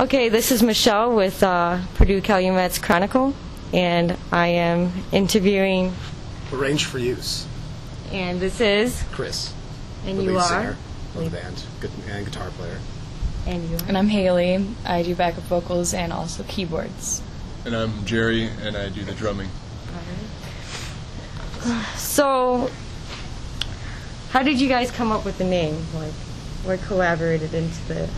Okay, this is Michelle with Purdue Calumet's Chronicle, and I am interviewing. Arrange for Use. And this is Chris. And the you lead are singer of the band and guitar player. And you are. And I'm Haley. I do backup vocals and also keyboards. And I'm Jerry, and I do the drumming. All right. So, how did you guys come up with the name? Like, what collaborated into the?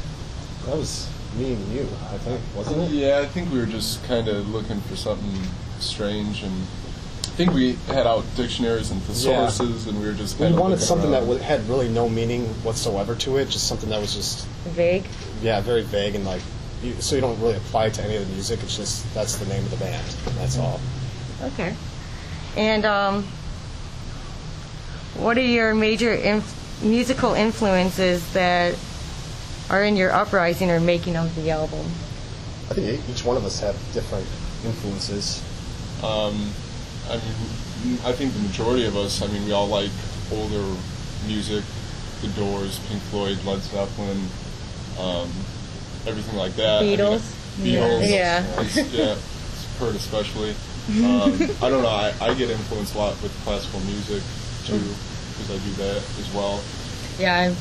That was me and you, I think, wasn't it? Yeah, I think we were just kind of looking for something strange, and I think we had out dictionaries and thesauruses, and we were just kind We of wanted something around. that had really no meaning whatsoever to it, just something that was just... Vague? Yeah, very vague, and so you don't really apply it to any of the music, it's just, that's the name of the band, that's all. Okay. And what are your major musical influences that are in your uprising or making of the album? I think each one of us have different influences. I mean, I think the majority of us, we all like older music, The Doors, Pink Floyd, Led Zeppelin, everything like that. Beatles? Beatles. Yeah. Kurt especially. I don't know, I get influenced a lot with classical music, too, because I do that as well. Yeah,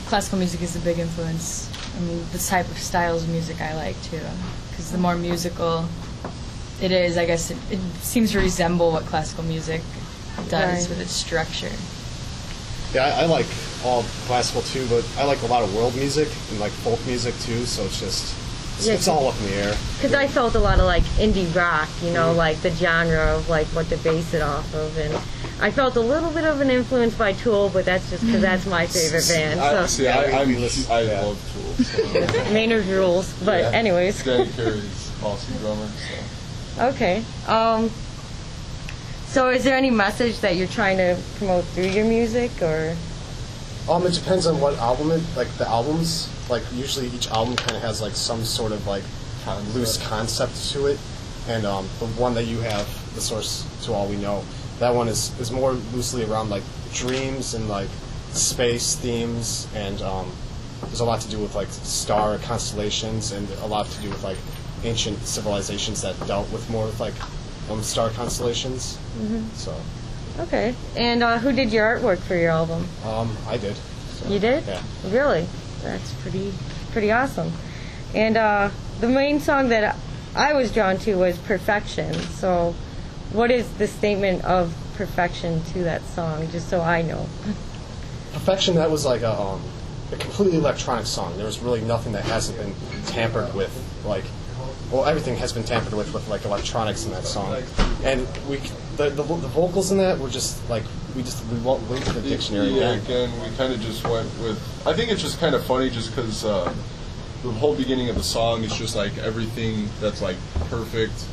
classical music is a big influence. I mean, the type of styles of music I like, too. Because the more musical it is, I guess it seems to resemble what classical music does with its structure. Yeah, I like all classical too, but I like a lot of world music and like folk music too, so it's just, it's all up in the air. Because I felt a lot of like indie rock, like the genre of like what to base it off of, and I felt a little bit of an influence by Tool, but that's just because that's my favorite band. I love Tool. So. Maynard rules, but anyways. Danny Carey's awesome drummer. So. Okay. So is there any message that you're trying to promote through your music, or? It depends on what album the albums, usually each album kind of has some sort of loose concept to it, and the one that you have, The Source to All We Know, that one is more loosely around dreams and space themes, and there's a lot to do with star constellations, and a lot to do with ancient civilizations that dealt with more with star constellations. Mm-hmm. So. Okay. And who did your artwork for your album? I did. So, you did? Yeah. Really? That's pretty awesome. And the main song that I was drawn to was Perfection. So what is the statement of perfection to that song, just so I know? Perfection, that was a completely electronic song. There was really nothing that hasn't been tampered with, everything has been tampered with electronics in that song. And the vocals in that were just we won't link to the dictionary again. We kind of just went with, I think it's just kind of funny just because the whole beginning of the song is just everything that's perfect,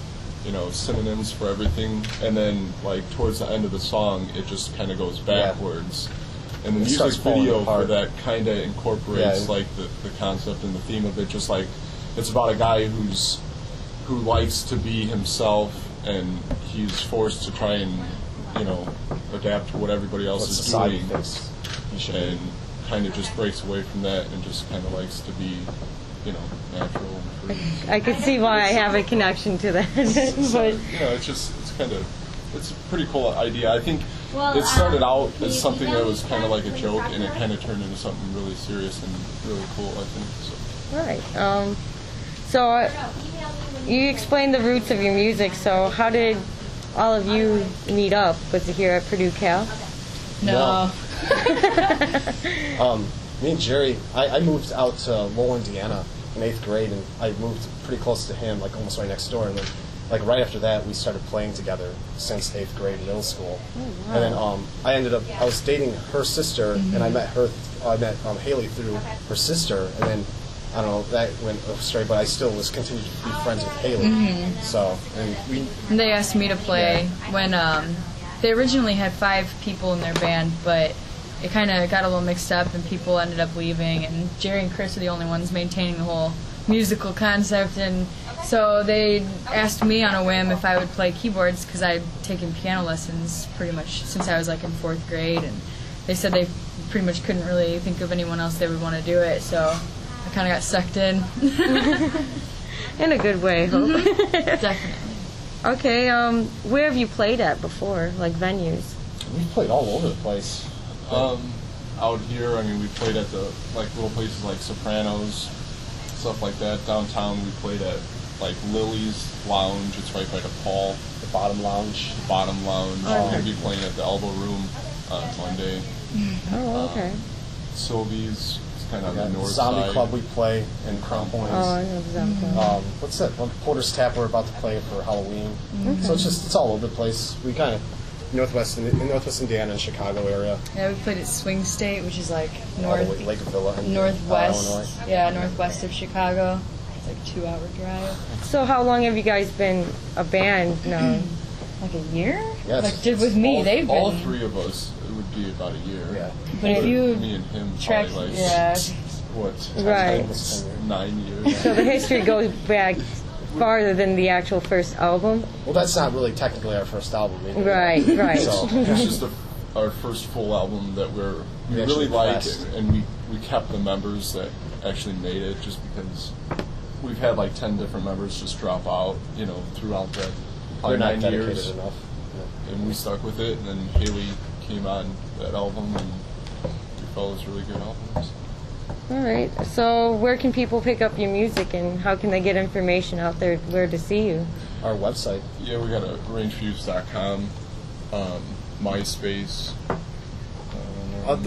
synonyms for everything, and then towards the end of the song it just kind of goes backwards. Yeah. And the music video for that kind of incorporates the concept and the theme of it, just it's about a guy who likes to be himself, and he's forced to try and adapt to what everybody else is doing, and kind of just breaks away from that and just kind of likes to be natural and free. I could see why I have a connection to that. But it's a pretty cool idea. I think it started out as something that was kind of like a joke, and it kind of turned into something really serious and really cool, I think. So. All right. So you explained the roots of your music. So how did all of you meet up? Was it here at Purdue Cal? No. Me and Jerry, I moved out to Lowell, Indiana in 8th grade, and I moved pretty close to him, almost right next door. And then, right after that, we started playing together since 8th grade in middle school. Oh, wow. And then I was dating her sister, and I met Haley through her sister, and then I don't know, that went astray, but I still continued to be friends with Haley. Mm-hmm. So, and they asked me to play when they originally had 5 people in their band, but it kind of got a little mixed up, and people ended up leaving, and Jerry and Chris are the only ones maintaining the whole musical concept, and so they asked me on a whim if I would play keyboards, because I'd taken piano lessons pretty much since I was in 4th grade, and they said they pretty much couldn't really think of anyone else they would want to do it, so I kind of got sucked in. In a good way, I hope. Definitely. Okay, where have you played at before, like venues? We've played all over the place. Out here, I mean, we played at the like little places like Sopranos, stuff like that. Downtown, we played at like Lily's Lounge. It's right by DePaul. The Bottom Lounge. Bottom Lounge. Oh, We're okay. gonna be playing at the Elbow Room on Monday. Oh, okay. Sylvie's, it's kind of on the north Zombie side. Club we play in Crown Point. Oh, I know the Zombie Club. What's that? Porter's Tap we're about to play for Halloween. So it's all over the place. We kind of in Northwest Indiana and Chicago area. Yeah, we played at Swing State, which is like All the way to Lake Villa and northwest. Illinois. Yeah, northwest of Chicago. It's like a 2-hour drive. So how long have you guys been a band now? Like a year? Yeah, Like just with me, they've all been. three of us, it would be about a year. Yeah. But if you Me and him, track, probably like yeah, what? Right. Almost 10 years. 9 years. So the history goes back farther than the actual first album? Well, that's not really technically our first album either. Right, right. So, It's just our first full album that we We really actually like, pressed. and we kept the members that actually made it, just because we've had like 10 different members just drop out, you know, throughout that we're probably not 9 dedicated years, enough. and we stuck with it. And then Haley came on that album, and we felt it was really good albums. All right. So where can people pick up your music, and how can they get information out there where to see you? Our website. Yeah, we got a rangefuse.com, MySpace.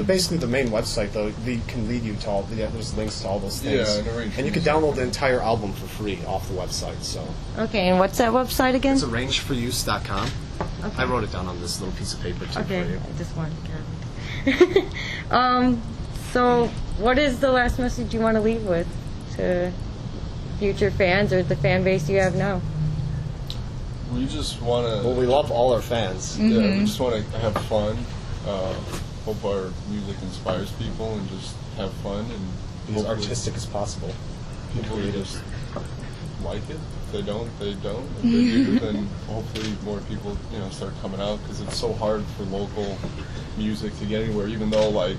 Basically, the main website, though, can lead you to all. There's links to all those things. Yeah, and Arrange and you can Fuse. download the entire album for free off the website. So Okay, and what's that website again? it's arrangeforuse.com. I wrote it down on this little piece of paper too Okay, for you. I just wanted to get it. So what is the last message you want to leave with to future fans or the fan base you have now? We just want to. Well, we love all our fans. Yeah, we just want to have fun. Hope our music inspires people and just have fun and Be as hopefully artistic as possible. people just like it. If they don't, they don't. If they do, then hopefully more people, you know, start coming out, because it's so hard for local music to get anywhere. Even though, like,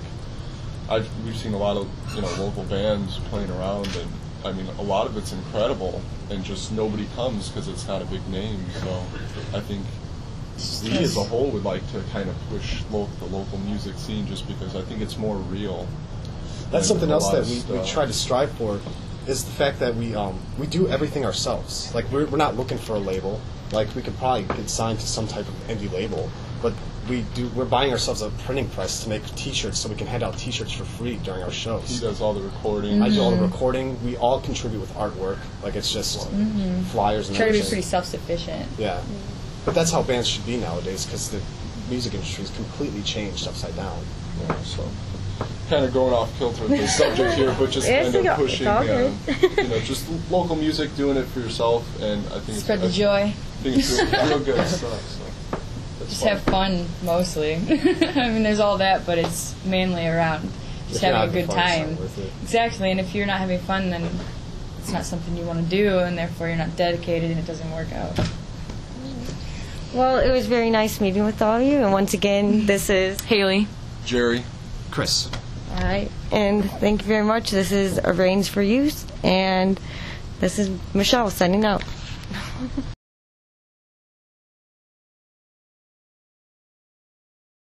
we've seen a lot of, you know, local bands playing around, and I mean, a lot of it's incredible, and just nobody comes because it's not a big name. So I think we as a whole would like to kind of push the local music scene, just because I think it's more real. That's than something a else lot that of we stuff. try to strive for, is the fact that we do everything ourselves. Like we're not looking for a label. Like we could probably get signed to some type of indie label, but we're buying ourselves a printing press to make T-shirts, so we can hand out T-shirts for free during our He shows. does all the recording. I do all the recording. We all contribute with artwork. Like it's just flyers and try to be everything. pretty self-sufficient. Yeah, but that's how bands should be nowadays, because the music industry is completely changed upside down. Yeah, so kind of going off kilter with the subject here, but just It's kind of all pushing, good. you know, just local music, doing it for yourself, and I think Spread the I joy. think it's real good stuff. So that's Just fun. have fun, mostly. I mean, there's all that, but it's mainly around just If you're having a not good having fun, it's time. not worth it. Exactly, and if you're not having fun, then it's not something you want to do, and therefore you're not dedicated, and it doesn't work out. Well, it was very nice meeting with all of you, and once again, this is Haley. Jerry. Chris. all right, and thank you very much. This is Arranged for Use, and this is Michelle signing out.